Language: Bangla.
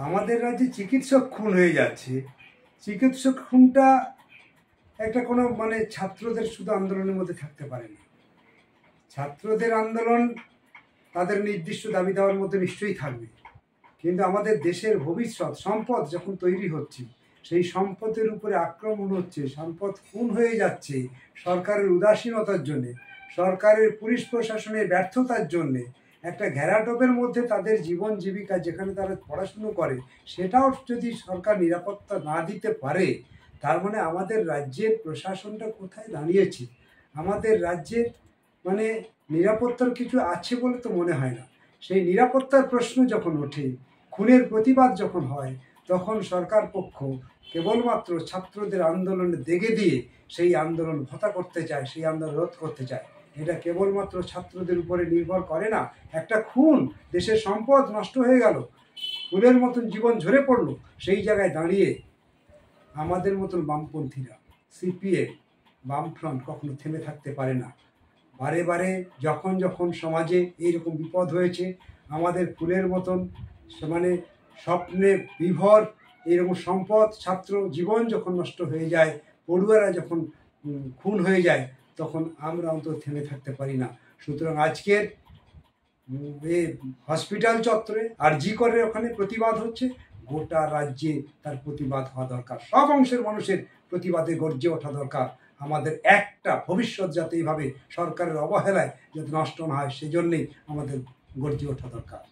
আমাদের রাজ্যে চিকিৎসক খুন হয়ে যাচ্ছে। চিকিৎসক খুনটা একটা কোনো ছাত্রদের শুধু আন্দোলনের মধ্যে থাকতে পারে না। ছাত্রদের আন্দোলন তাদের নির্দিষ্ট দাবি দেওয়ার মধ্যে নিশ্চয়ই থাকবে, কিন্তু আমাদের দেশের ভবিষ্যৎ সম্পদ যখন তৈরি হচ্ছে, সেই সম্পদের উপরে আক্রমণ হচ্ছে, সম্পদ খুন হয়ে যাচ্ছে সরকারের উদাসীনতার জন্যে, সরকারের পুলিশ প্রশাসনের ব্যর্থতার জন্যে। একটা ঘেরাটোপের মধ্যে তাদের জীবন জীবিকা, যেখানে তারা পড়াশুনো করে, সেটাও যদি সরকার নিরাপত্তা না দিতে পারে, তার মানে আমাদের রাজ্যের প্রশাসনটা কোথায় দাঁড়িয়েছে? আমাদের রাজ্যে নিরাপত্তার কিছু আছে বলে তো মনে হয় না। সেই নিরাপত্তার প্রশ্ন যখন ওঠে, খুনের প্রতিবাদ যখন হয়, তখন সরকার পক্ষ কেবলমাত্র ছাত্রদের আন্দোলনে দেগে দিয়ে সেই আন্দোলন ভতা করতে চায়, সেই আন্দোলন রোধ করতে চায়। এটা কেবলমাত্র ছাত্রদের উপরে নির্ভর করে না। একটা খুন, দেশের সম্পদ নষ্ট হয়ে গেল, ফুলের মতন জীবন ঝরে পড়লো, সেই জায়গায় দাঁড়িয়ে আমাদের মতন বামপন্থীরা, সিপিএম, বামফ্রন্ট কখনো থেমে থাকতে পারে না। বারে বারে যখন যখন সমাজে এইরকম বিপদ হয়েছে, আমাদের ফুলের মতন স্বপ্নে বিভর এইরকম সম্পদ, ছাত্র জীবন যখন নষ্ট হয়ে যায়, পড়ুয়ারা যখন খুন হয়ে যায়, তখন আমরা অন্তত থেমে থাকতে পারি না। সুতরাং আজকের হসপিটাল চত্বরে আরজি করে ওখানে প্রতিবাদ হচ্ছে, গোটা রাজ্যে তার প্রতিবাদ হওয়া দরকার। সব অংশের মানুষের প্রতিবাদে গর্জে ওঠা দরকার। আমাদের একটা ভবিষ্যৎ যাতে এইভাবে সরকারের অবহেলায় যাতে নষ্ট না হয়, সেজন্যেই আমাদের গর্জে ওঠা দরকার।